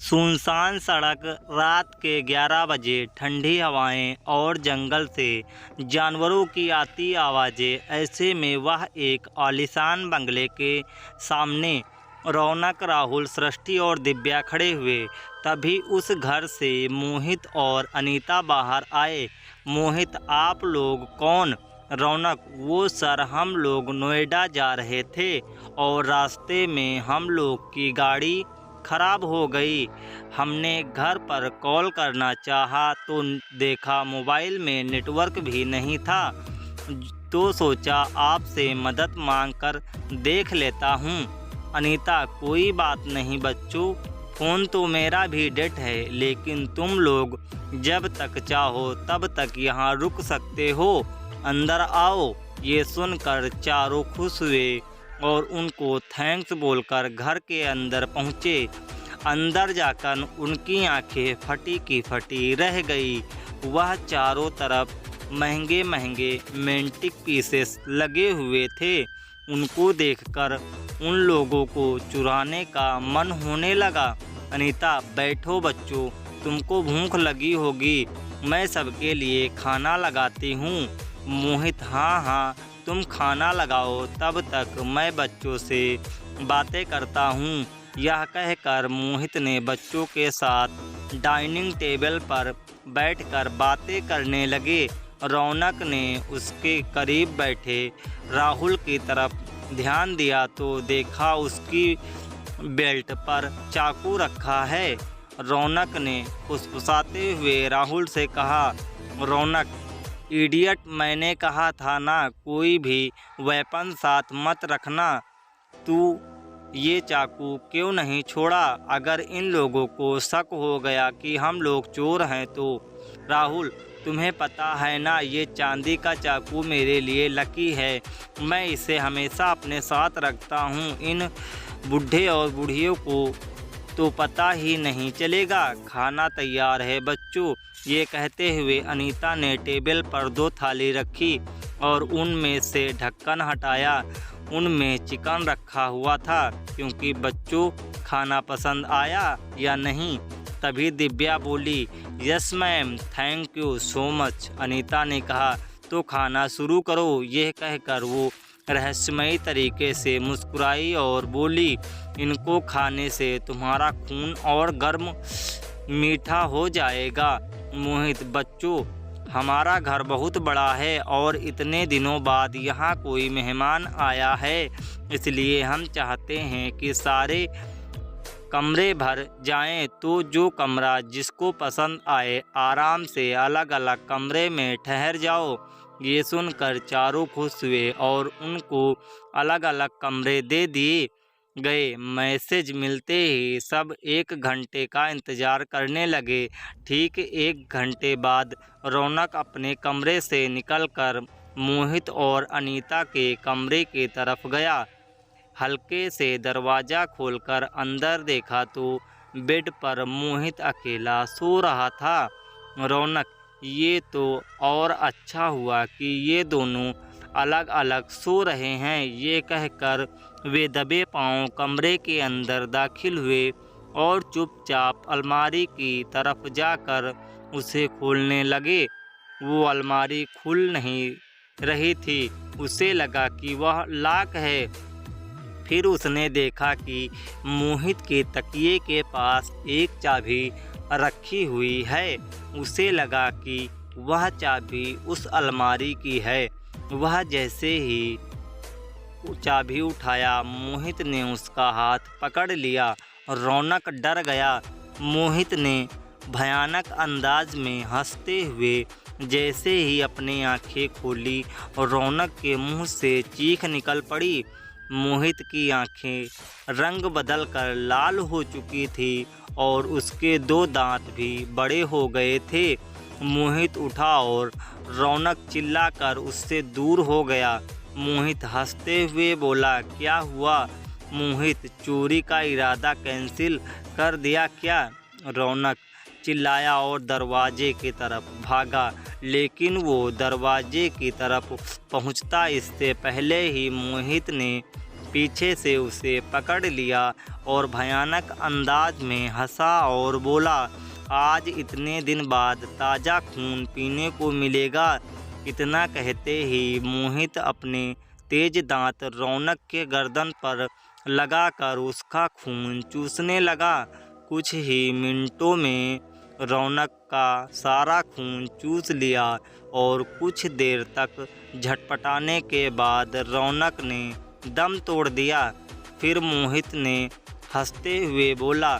सुनसान सड़क, रात के 11 बजे, ठंडी हवाएं और जंगल से जानवरों की आती आवाज़ें। ऐसे में वह एक आलीशान बंगले के सामने रौनक, राहुल, सृष्टि और दिव्या खड़े हुए। तभी उस घर से मोहित और अनीता बाहर आए। मोहित, आप लोग कौन? रौनक, वो सर, हम लोग नोएडा जा रहे थे और रास्ते में हम लोग की गाड़ी खराब हो गई। हमने घर पर कॉल करना चाहा तो देखा मोबाइल में नेटवर्क भी नहीं था, तो सोचा आपसे मदद मांग कर देख लेता हूँ। अनीता, कोई बात नहीं बच्चों, फ़ोन तो मेरा भी डेट है, लेकिन तुम लोग जब तक चाहो तब तक यहाँ रुक सकते हो। अंदर आओ। ये सुनकर चारों खुश हुए और उनको थैंक्स बोलकर घर के अंदर पहुँचे। अंदर जाकर उनकी आंखें फटी की फटी रह गई। वह चारों तरफ महंगे महंगे मेंटिक पीसेस लगे हुए थे। उनको देखकर उन लोगों को चुराने का मन होने लगा। अनीता, बैठो बच्चों, तुमको भूख लगी होगी, मैं सबके लिए खाना लगाती हूँ। मोहित, हाँ, तुम खाना लगाओ, तब तक मैं बच्चों से बातें करता हूँ। यह कहकर मोहित ने बच्चों के साथ डाइनिंग टेबल पर बैठकर बातें करने लगे। रौनक ने उसके करीब बैठे राहुल की तरफ ध्यान दिया तो देखा उसकी बेल्ट पर चाकू रखा है। रौनक ने फुसफुसाते हुए राहुल से कहा, रौनक, इडियट, मैंने कहा था ना, कोई भी वेपन साथ मत रखना। तू ये चाकू क्यों नहीं छोड़ा? अगर इन लोगों को शक हो गया कि हम लोग चोर हैं तो। राहुल, तुम्हें पता है ना, ये चांदी का चाकू मेरे लिए लकी है, मैं इसे हमेशा अपने साथ रखता हूँ। इन बूढ़े और बूढ़ियों को तो पता ही नहीं चलेगा। खाना तैयार है बच्चों। ये कहते हुए अनीता ने टेबल पर 2 थाली रखी और उनमें से ढक्कन हटाया। उनमें चिकन रखा हुआ था। क्योंकि बच्चों, खाना पसंद आया या नहीं? तभी दिव्या बोली, yes ma'am, thank you so much. Anita ने कहा, तो खाना शुरू करो। यह कहकर वो रहस्यमयी तरीके से मुस्कुराई और बोली, इनको खाने से तुम्हारा खून और गर्म मीठा हो जाएगा। मोहित, बच्चों, हमारा घर बहुत बड़ा है और इतने दिनों बाद यहाँ कोई मेहमान आया है, इसलिए हम चाहते हैं कि सारे कमरे भर जाएं, तो जो कमरा जिसको पसंद आए आराम से अलग अलग कमरे में ठहर जाओ। ये सुनकर चारों खुश हुए और उनको अलग अलग कमरे दे दिए गए। मैसेज मिलते ही सब 1 घंटे का इंतज़ार करने लगे। ठीक 1 घंटे बाद रौनक अपने कमरे से निकलकर मोहित और अनीता के कमरे की तरफ गया। हल्के से दरवाज़ा खोलकर अंदर देखा तो बेड पर मोहित अकेला सो रहा था। रौनक, ये तो और अच्छा हुआ कि ये दोनों अलग अलग सो रहे हैं। ये कहकर वे दबे पांव कमरे के अंदर दाखिल हुए और चुपचाप अलमारी की तरफ जाकर उसे खोलने लगे। वो अलमारी खुल नहीं रही थी। उसे लगा कि वह लॉक है। फिर उसने देखा कि मोहित के तकिए के पास एक चाबी रखी हुई है। उसे लगा कि वह चाबी उस अलमारी की है। वह जैसे ही चाबी उठाया, मोहित ने उसका हाथ पकड़ लिया। रौनक डर गया। मोहित ने भयानक अंदाज में हंसते हुए जैसे ही अपनी आंखें खोली, रौनक के मुंह से चीख निकल पड़ी। मोहित की आंखें रंग बदलकर लाल हो चुकी थी और उसके 2 दांत भी बड़े हो गए थे। मोहित उठा और रौनक चिल्लाकर उससे दूर हो गया। मोहित हंसते हुए बोला, क्या हुआ मोहित, चोरी का इरादा कैंसिल कर दिया क्या? रौनक चिल्लाया और दरवाजे की तरफ भागा, लेकिन वो दरवाजे की तरफ पहुंचता इससे पहले ही मोहित ने पीछे से उसे पकड़ लिया और भयानक अंदाज में हंसा और बोला, आज इतने दिन बाद ताज़ा खून पीने को मिलेगा। इतना कहते ही मोहित अपने तेज दांत रौनक के गर्दन पर लगाकर उसका खून चूसने लगा। कुछ ही मिनटों में रौनक का सारा खून चूस लिया और कुछ देर तक झटपटाने के बाद रौनक ने दम तोड़ दिया। फिर मोहित ने हंसते हुए बोला,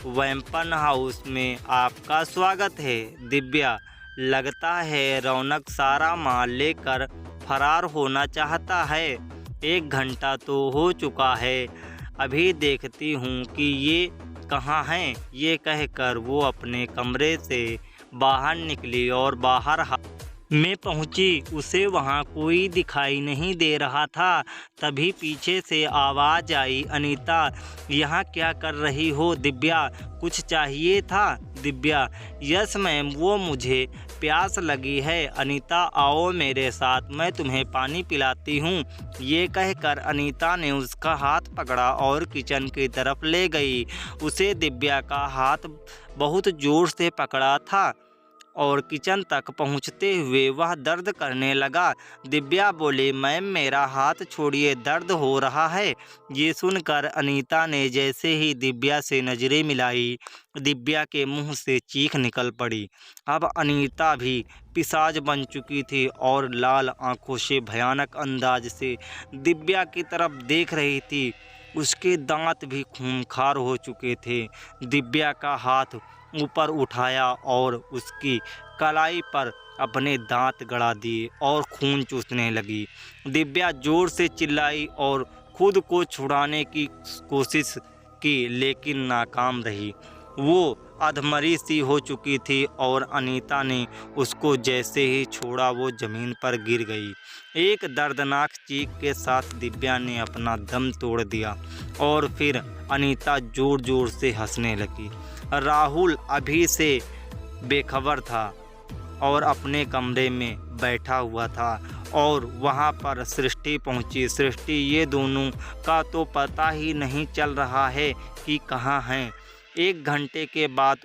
वेपन हाउस में आपका स्वागत है दिव्या। लगता है रौनक सारा माल लेकर फरार होना चाहता है। 1 घंटा तो हो चुका है, अभी देखती हूँ कि ये कहाँ हैं। ये कहकर वो अपने कमरे से बाहर निकली और बाहर में पहुंची। उसे वहां कोई दिखाई नहीं दे रहा था। तभी पीछे से आवाज़ आई, अनीता यहाँ क्या कर रही हो दिव्या? कुछ चाहिए था दिव्या? यस मैम, वो मुझे प्यास लगी है। अनीता आओ मेरे साथ, मैं तुम्हें पानी पिलाती हूँ। ये कहकर अनीता ने उसका हाथ पकड़ा और किचन की तरफ ले गई। उसे दिव्या का हाथ बहुत ज़ोर से पकड़ा था और किचन तक पहुंचते हुए वह दर्द करने लगा। दिव्या बोली, मैम मेरा हाथ छोड़िए, दर्द हो रहा है। ये सुनकर अनीता ने जैसे ही दिव्या से नज़रें मिलाई, दिव्या के मुंह से चीख निकल पड़ी। अब अनीता भी पिशाच बन चुकी थी और लाल आंखों से भयानक अंदाज से दिव्या की तरफ देख रही थी। उसके दांत भी खूंखार हो चुके थे। दिव्या का हाथ ऊपर उठाया और उसकी कलाई पर अपने दांत गड़ा दिए और खून चूसने लगी। दिव्या जोर से चिल्लाई और खुद को छुड़ाने की कोशिश की, लेकिन नाकाम रही। वो अधमरी सी हो चुकी थी और अनीता ने उसको जैसे ही छोड़ा वो ज़मीन पर गिर गई। एक दर्दनाक चीख के साथ दिव्या ने अपना दम तोड़ दिया और फिर अनीता ज़ोर ज़ोर से हंसने लगी। राहुल अभी से बेखबर था और अपने कमरे में बैठा हुआ था और वहाँ पर सृष्टि पहुँची। सृष्टि, ये दोनों का तो पता ही नहीं चल रहा है कि कहाँ हैं। 1 घंटे के बाद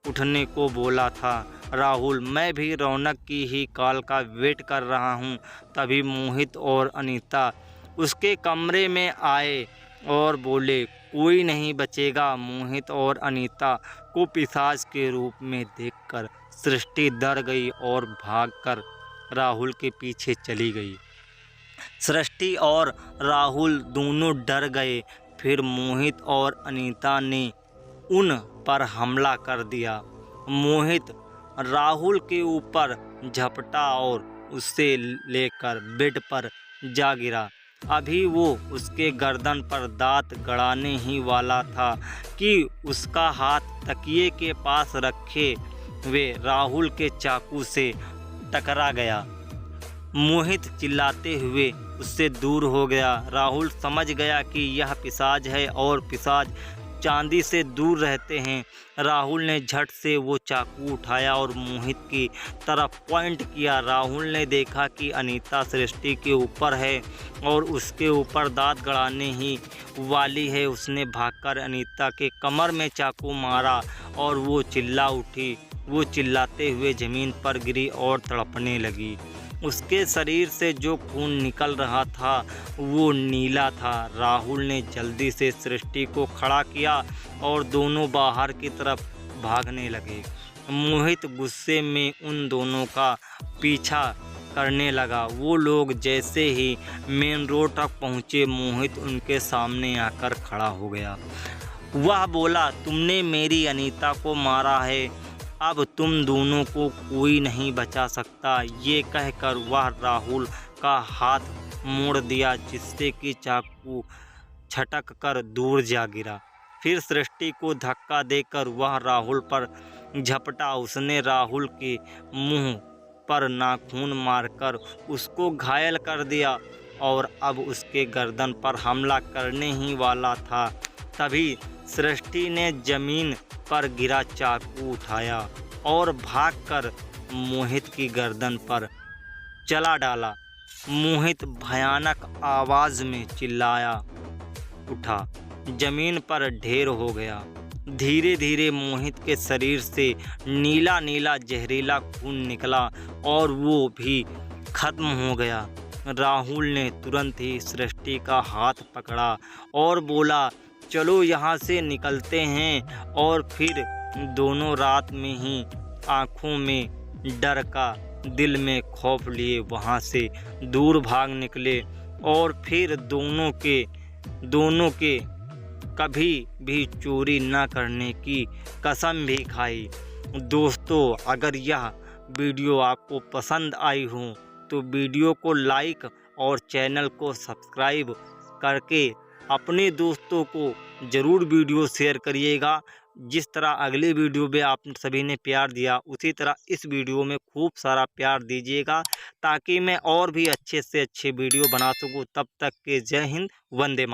उठने को बोला था राहुल। मैं भी रौनक की ही कॉल का वेट कर रहा हूँ। तभी मोहित और अनीता उसके कमरे में आए और बोले, कोई नहीं बचेगा। मोहित और अनीता को पिशाच के रूप में देखकर सृष्टि डर गई और भागकर राहुल के पीछे चली गई। सृष्टि और राहुल दोनों डर गए। फिर मोहित और अनीता ने उन पर हमला कर दिया। मोहित राहुल के ऊपर झपटा और उसे लेकर बेड पर जा गिरा। अभी वो उसके गर्दन पर दांत गड़ाने ही वाला था कि उसका हाथ तकिए के पास रखे हुए राहुल के चाकू से टकरा गया। मोहित चिल्लाते हुए उससे दूर हो गया। राहुल समझ गया कि यह पिशाच है और पिशाच चांदी से दूर रहते हैं। राहुल ने झट से वो चाकू उठाया और मोहित की तरफ पॉइंट किया। राहुल ने देखा कि अनीता सृष्टि के ऊपर है और उसके ऊपर दांत गड़ाने ही वाली है। उसने भागकर अनीता के कमर में चाकू मारा और वो चिल्ला उठी। वो चिल्लाते हुए ज़मीन पर गिरी और तड़पने लगी। उसके शरीर से जो खून निकल रहा था वो नीला था। राहुल ने जल्दी से सृष्टि को खड़ा किया और दोनों बाहर की तरफ भागने लगे। मोहित गुस्से में उन दोनों का पीछा करने लगा। वो लोग जैसे ही मेन रोड तक पहुँचे, मोहित उनके सामने आकर खड़ा हो गया। वह बोला, तुमने मेरी अनीता को मारा है, अब तुम दोनों को कोई नहीं बचा सकता। ये कहकर वह राहुल का हाथ मोड़ दिया, जिससे कि चाकू छटक कर दूर जा गिरा। फिर सृष्टि को धक्का देकर वह राहुल पर झपटा। उसने राहुल के मुंह पर नाखून मारकर उसको घायल कर दिया और अब उसके गर्दन पर हमला करने ही वाला था। तभी सृष्टि ने जमीन पर गिरा चाकू उठाया और भागकर मोहित की गर्दन पर चला डाला। मोहित भयानक आवाज़ में चिल्लाया, उठा, जमीन पर ढेर हो गया। धीरे धीरे मोहित के शरीर से नीला नीला जहरीला खून निकला और वो भी खत्म हो गया। राहुल ने तुरंत ही सृष्टि का हाथ पकड़ा और बोला, चलो यहाँ से निकलते हैं। और फिर दोनों रात में ही आंखों में डर का, दिल में खौफ लिए वहाँ से दूर भाग निकले। और फिर दोनों के कभी भी चोरी न करने की कसम भी खाई। दोस्तों, अगर यह वीडियो आपको पसंद आई हो तो वीडियो को लाइक और चैनल को सब्सक्राइब करके अपने दोस्तों को ज़रूर वीडियो शेयर करिएगा। जिस तरह अगले वीडियो में आप सभी ने प्यार दिया, उसी तरह इस वीडियो में खूब सारा प्यार दीजिएगा, ताकि मैं और भी अच्छे से अच्छे वीडियो बना सकूं। तब तक के जय हिंद, वंदे मातरम।